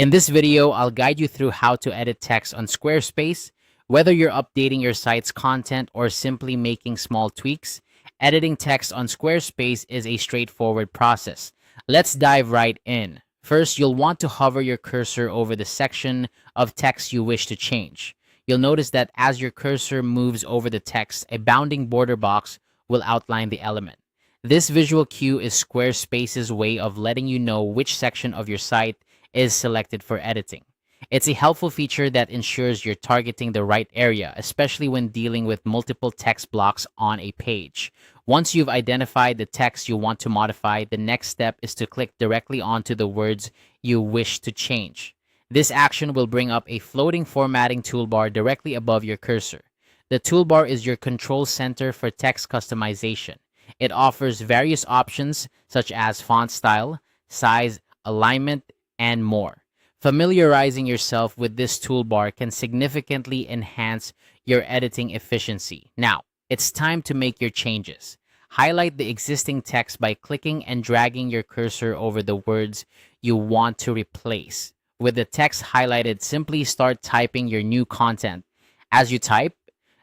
In this video, I'll guide you through how to edit text on Squarespace. Whether you're updating your site's content or simply making small tweaks, editing text on Squarespace is a straightforward process. Let's dive right in. First, you'll want to hover your cursor over the section of text you wish to change. You'll notice that as your cursor moves over the text, a bounding border box will outline the element. This visual cue is Squarespace's way of letting you know which section of your site is selected for editing. It's a helpful feature that ensures you're targeting the right area, especially when dealing with multiple text blocks on a page. Once you've identified the text you want to modify, the next step is to click directly onto the words you wish to change. This action will bring up a floating formatting toolbar directly above your cursor. The toolbar is your control center for text customization. It offers various options such as font style, size, alignment, and more. Familiarizing yourself with this toolbar can significantly enhance your editing efficiency. Now, it's time to make your changes. Highlight the existing text by clicking and dragging your cursor over the words you want to replace. With the text highlighted, simply start typing your new content. As you type,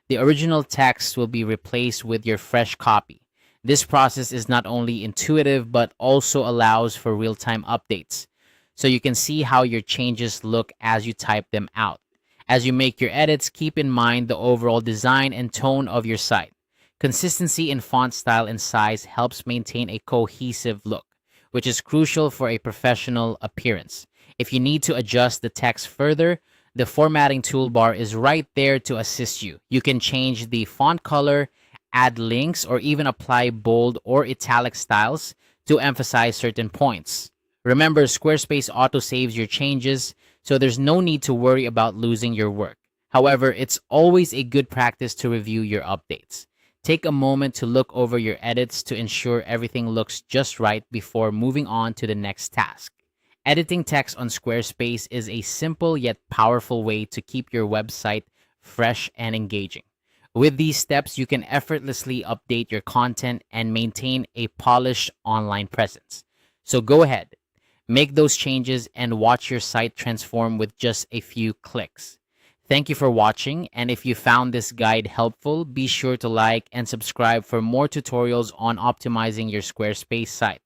the original text will be replaced with your fresh copy. This process is not only intuitive but also allows for real-time updates, so you can see how your changes look as you type them out. As you make your edits, keep in mind the overall design and tone of your site. Consistency in font style and size helps maintain a cohesive look, which is crucial for a professional appearance. If you need to adjust the text further, the formatting toolbar is right there to assist you. You can change the font color, add links, or even apply bold or italic styles to emphasize certain points. Remember, Squarespace auto-saves your changes, so there's no need to worry about losing your work. However, it's always a good practice to review your updates. Take a moment to look over your edits to ensure everything looks just right before moving on to the next task. Editing text on Squarespace is a simple yet powerful way to keep your website fresh and engaging. With these steps, you can effortlessly update your content and maintain a polished online presence. So go ahead, make those changes and watch your site transform with just a few clicks. Thank you for watching, and if you found this guide helpful, be sure to like and subscribe for more tutorials on optimizing your Squarespace site.